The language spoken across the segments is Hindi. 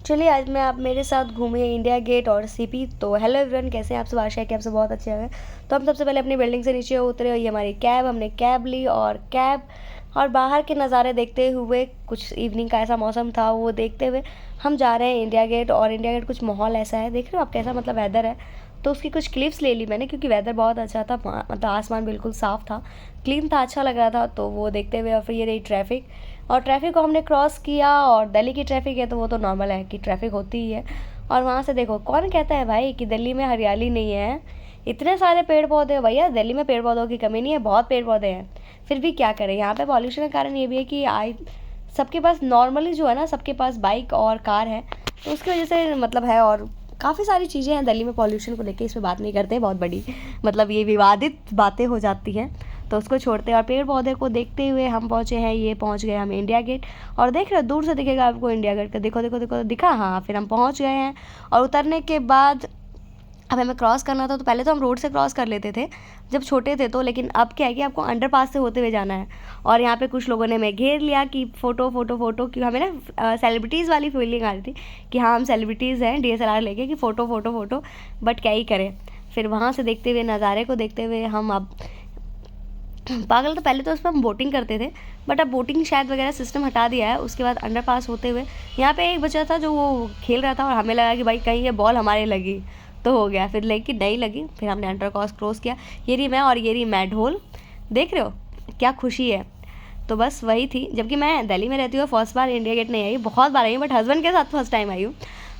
चलिए आज मैं आप मेरे साथ घूमिए इंडिया गेट और सीपी। तो हेलो एवरीवन, कैसे हैं आप सब? आशा है कि आप सब बहुत अच्छे हैं। तो हम सबसे पहले अपनी बिल्डिंग से नीचे उतरे और ये हमारी कैब, हमने कैब ली और बाहर के नज़ारे देखते हुए, कुछ इवनिंग का ऐसा मौसम था वो देखते हुए हम जा रहे हैं इंडिया गेट। और इंडिया गेट कुछ माहौल ऐसा है, देख रहे हो आप कैसा मतलब वेदर है। तो उसकी कुछ क्लिप्स ले ली मैंने क्योंकि वेदर बहुत अच्छा था, मतलब आसमान बिल्कुल साफ़ था, क्लीन था, अच्छा लग रहा था। तो वो देखते हुए और फिर ये रही ट्रैफिक, और ट्रैफिक को हमने क्रॉस किया। और दिल्ली की ट्रैफिक है तो वो तो नॉर्मल है कि ट्रैफिक होती ही है। और वहाँ से देखो, कौन कहता है भाई कि दिल्ली में हरियाली नहीं है। इतने सारे पेड़ पौधे हैं भैया, दिल्ली में पेड़ पौधों की कमी नहीं है, बहुत पेड़ पौधे हैं। फिर भी क्या करें, यहाँ पे पॉल्यूशन का कारण ये भी है कि सबके पास नॉर्मली जो है ना, सबके पास बाइक और कार है, तो उसकी वजह से मतलब है। और काफ़ी सारी चीज़ें हैं दिल्ली में पॉल्यूशन को लेके, इस पर बात नहीं करते, बहुत बड़ी मतलब ये विवादित बातें हो जाती हैं, तो उसको छोड़ते हैं। और पेड़ पौधे को देखते हुए हम पहुँचे हैं, ये पहुँच गए हम इंडिया गेट। और देख रहे हो दूर से दिखेगा आपको इंडिया गेट का, देखो देखो देखो दिखा, हाँ। फिर हम पहुँच गए हैं और उतरने के बाद अब हमें क्रॉस करना था। तो पहले तो हम रोड से क्रॉस कर लेते थे जब छोटे थे तो, लेकिन अब क्या है कि आपको अंडरपास से होते हुए जाना है। और यहाँ पे कुछ लोगों ने हमें घेर लिया कि फ़ोटो फ़ोटो फ़ोटो, कि हमें ना सेलिब्रिटीज़ वाली फीलिंग आ रही थी कि हाँ हम सेलिब्रिटीज़ हैं, DSLR लेके कि फ़ोटो फ़ोटो फ़ोटो। बट क्या ही करें, फिर वहाँ से देखते हुए नज़ारे को देखते हुए हम अब पागल। तो पहले तो उस पर हम बोटिंग करते थे, बट अब बोटिंग शायद वगैरह सिस्टम हटा दिया है। उसके बाद अंडरपास होते हुए यहाँ पे एक बच्चा था जो वो खेल रहा था और हमें लगा कि भाई कहीं ये बॉल हमारे लगी तो हो गया, फिर लेकिन नहीं लगी। फिर हमने अंडरपास क्रॉस किया, ये रही मैं और ये रही मैं ढोल, देख रहे हो क्या खुशी है। तो बस वही थी, जबकि मैं दिल्ली में रहती हूँ, फर्स्ट बार इंडिया गेट नहीं आई, बहुत बार आई हूँ बट हस्बैंड के साथ फर्स्ट टाइम आई हूँ।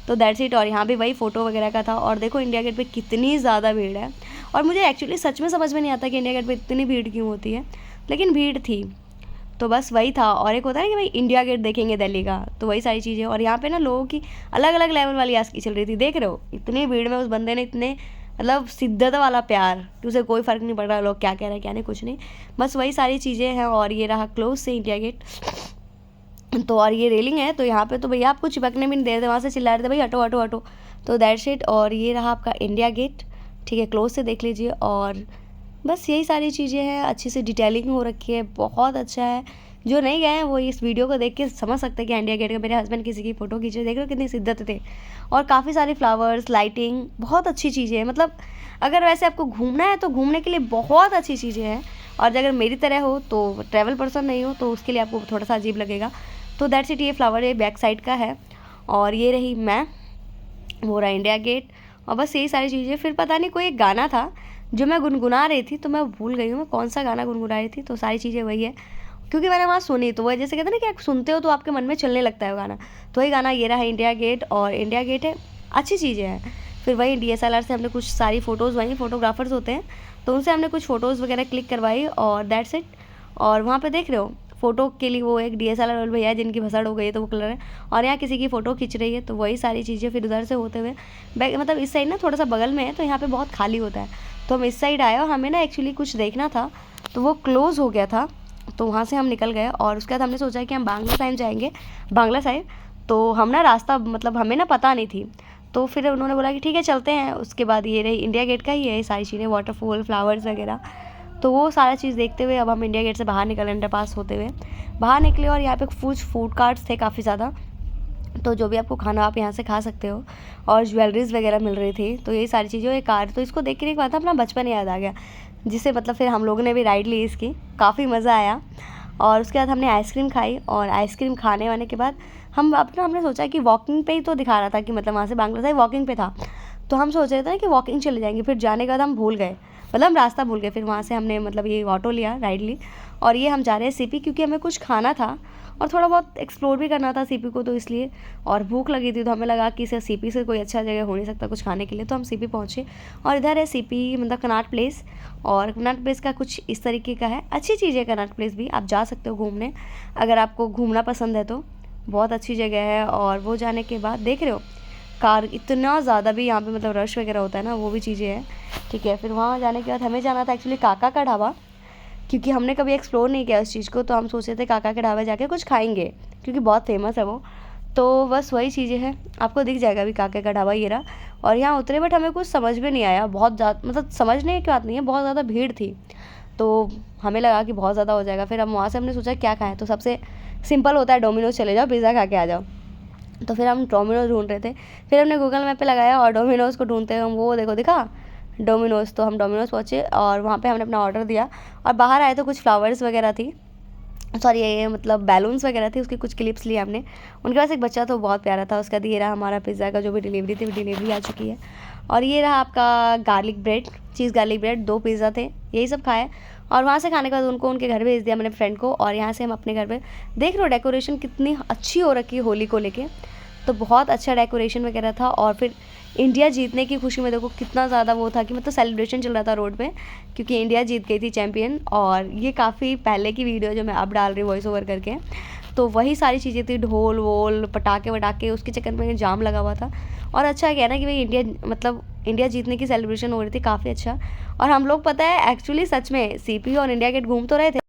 तो दैट्स इट। और यहाँ भी वही फ़ोटो वगैरह का था। और देखो इंडिया गेट पे कितनी ज़्यादा भीड़ है, और मुझे एक्चुअली सच में समझ में नहीं आता कि इंडिया गेट पे इतनी भीड़ क्यों होती है, लेकिन भीड़ थी। तो बस वही था। और एक होता है कि भाई इंडिया गेट देखेंगे दिल्ली का, तो वही सारी चीज़ें। और यहाँ पे ना लोगों की अलग अलग लेवल वाली आस्की चल रही थी, देख रहे हो इतनी भीड़ में उस बंदे ने इतने मतलब शिद्दत वाला प्यार कि उसे कोई फ़र्क नहीं पड़ रहा लोग क्या कह रहे हैं क्या नहीं, कुछ नहीं, बस वही सारी चीज़ें हैं। और ये रहा क्लोज से इंडिया गेट। तो और ये रेलिंग है, तो यहाँ पे तो भैया आपको चिपकने भी नहीं दे रहे थे, वहाँ से चिल्ला रहे थे भाई हटो हटो हटो। तो दैट्स इट। और ये रहा आपका इंडिया गेट, ठीक है, क्लोज से देख लीजिए। और बस यही सारी चीज़ें हैं, अच्छी से डिटेलिंग हो रखी है, बहुत अच्छा है। जो नहीं गए हैं वो इस वीडियो को देख के समझ सकते हैं कि इंडिया गेट का मेरे हस्बैंड किसी की फ़ोटो खींच रहे, देख रहे हो कितनी शिद्दत थे। और काफ़ी सारे फ्लावर्स, लाइटिंग, बहुत अच्छी चीज़ें हैं। मतलब अगर वैसे आपको घूमना है तो घूमने के लिए बहुत अच्छी चीज़ें हैं। और अगर मेरी तरह हो तो ट्रैवल पर्सन नहीं हो तो उसके लिए आपको थोड़ा सा अजीब लगेगा। तो दैट्स इट। ये फ्लावर ये बैक साइड का है, और ये रही मैं, वो रहा इंडिया गेट। और बस यही सारी चीज़ें। फिर पता नहीं कोई एक गाना था जो मैं गुनगुना रही थी, तो मैं भूल गई हूँ मैं कौन सा गाना गुनगुना रही थी। तो सारी चीज़ें वही है क्योंकि मैंने वहाँ सुनी, तो वह जैसे कहते हैं ना कि आप सुनते हो तो आपके मन में चलने लगता है वो गाना। तो वही गाना ये रहा इंडिया गेट। और इंडिया गेट है, अच्छी चीज़ें हैं। फिर वही DSLR से हमने कुछ सारी फ़ोटोज़, वहीं फ़ोटोग्राफर्स होते हैं तो उनसे हमने कुछ फ़ोटोज़ वगैरह क्लिक करवाई, और दैट्स इट। और वहाँ पे देख रहे हो फ़ोटो के लिए वो एक DSLR वाले भैया जिनकी भसड़ हो गई है तो वो कलर है, और यहाँ किसी की फ़ोटो खींच रही है। तो वही सारी चीज़ें। फिर उधर से होते हुए बैक, मतलब इस साइड ना थोड़ा सा बगल में है तो यहाँ पे बहुत खाली होता है, तो हम इस साइड आए और हमें ना एक्चुअली कुछ देखना था तो वो क्लोज़ हो गया था, तो वहाँ से हम निकल गए। और उसके बाद हमने सोचा कि हम बांग्ला साइड जाएंगे, बांग्ला साइड। तो हम ना रास्ता मतलब हमें ना पता नहीं थी, तो फिर उन्होंने बोला कि ठीक है चलते हैं। उसके बाद ये रही इंडिया गेट का ही है सारी चीज़ें, वाटरफॉल, फ्लावर्स वगैरह। तो वो सारा चीज़ देखते हुए अब हम इंडिया गेट से बाहर निकले, अंडरपास होते हुए बाहर निकले। और यहाँ पे कुछ फूड कार्ट्स थे काफ़ी ज़्यादा, तो जो भी आपको खाना आप यहाँ से खा सकते हो। और ज्वेलरीज़ वगैरह मिल रही थी, तो यही सारी चीज़ें। ये कार, तो इसको देख के एक बात अपना बचपन याद आ गया, जिसे मतलब फिर हम लोगों ने भी राइड ली इसकी, काफ़ी मज़ा आया। और उसके बाद हमने आइसक्रीम खाई, और आइसक्रीम खाने वाने के बाद हम अपना हमने सोचा कि वॉकिंग पे ही तो दिखा रहा था कि मतलब वहाँ से बांग्ला साइड वॉकिंग पे था, तो हम सोच रहे थे ना कि वॉकिंग चले जाएंगे। फिर जाने के बाद हम भूल गए, मतलब हम रास्ता भूल गए। फिर वहाँ से हमने मतलब ये ऑटो लिया, राइड ली, और ये हम जा रहे हैं सीपी क्योंकि हमें कुछ खाना था और थोड़ा बहुत एक्सप्लोर भी करना था सीपी को, तो इसलिए। और भूख लगी थी तो हमें लगा कि इसे सीपी से कोई अच्छा जगह हो नहीं सकता कुछ खाने के लिए, तो हम सीपी पहुँचे। और इधर है सीपी मतलब कनॉट प्लेस, और कनॉट प्लेस का कुछ इस तरीके का है, अच्छी चीज़ है कनॉट प्लेस भी, आप जा सकते हो घूमने अगर आपको घूमना पसंद है तो, बहुत अच्छी जगह है। और वो जाने के बाद देख रहे हो कार, इतना ज़्यादा भी यहाँ पे मतलब रश वगैरह होता है ना, वो भी चीज़ें हैं, ठीक है। फिर वहाँ जाने के बाद हमें जाना था एक्चुअली काका का ढाबा, क्योंकि हमने कभी एक्सप्लोर नहीं किया उस चीज़ को, तो हम सोचे थे काका के ढाबे जाके कुछ खाएंगे क्योंकि बहुत फेमस है वो। तो बस वही चीज़ें हैं, आपको दिख जाएगा अभी काका का ढाबा ये रहा। और यहाँ उतरे बट हमें कुछ समझ में नहीं आया, बहुत ज़्यादा मतलब समझने की बात नहीं है, बहुत ज़्यादा भीड़ थी, तो हमें लगा कि बहुत ज़्यादा हो जाएगा। फिर हम वहाँ से हमने सोचा क्या खाएं, तो सबसे सिंपल होता है डोमिनोज चले जाओ, पिज़्ज़ा खा के आ जाओ। तो फिर हम डोमिनोज़ ढूंढ रहे थे। फिर हमने गूगल मैप पे लगाया और डोमिनोज़ को ढूंढते हुए हम वो देखो दिखा डोमिनोज़। तो हम डोमिनोज़ पहुँचे और वहाँ पे हमने अपना ऑर्डर दिया और बाहर आए तो कुछ फ्लावर्स वगैरह थी, सॉरी ये मतलब बैलून्स वगैरह थी, उसकी कुछ क्लिप्स लिए हमने। उनके पास एक बच्चा तो बहुत प्यारा था, उसका ये रहा हमारा पिज़्ज़ा का जो भी डिलीवरी थी, वो डिलीवरी आ चुकी है। और ये रहा आपका गार्लिक ब्रेड, चीज़ गार्लिक ब्रेड, 2 पिज़्ज़ा थे, यही सब खाए। और वहाँ से खाने के बाद उनको उनके घर भेज दिया मैंने फ्रेंड को, और यहाँ से हम अपने घर पे देख रहे हो डेकोरेशन कितनी अच्छी हो रखी है होली को लेके। तो बहुत अच्छा डेकोरेशन वगैरह था। और फिर इंडिया जीतने की खुशी में देखो कितना ज़्यादा वो था कि मतलब सेलिब्रेशन चल रहा था रोड पे, क्योंकि इंडिया जीत गई थी चैम्पियन। और ये काफ़ी पहले की वीडियो जो मैं अब डाल रही हूँ वॉइस ओवर करके, तो वही सारी चीज़ें थी, ढोल वोल पटाखे वटाखे, उसके चक्कर में जाम लगा हुआ था। और अच्छा क्या है ना कि भाई इंडिया मतलब इंडिया जीतने की सेलिब्रेशन हो रही थी, काफ़ी अच्छा। और हम लोग पता है एक्चुअली सच में सीपी और इंडिया गेट घूम तो रहे थे,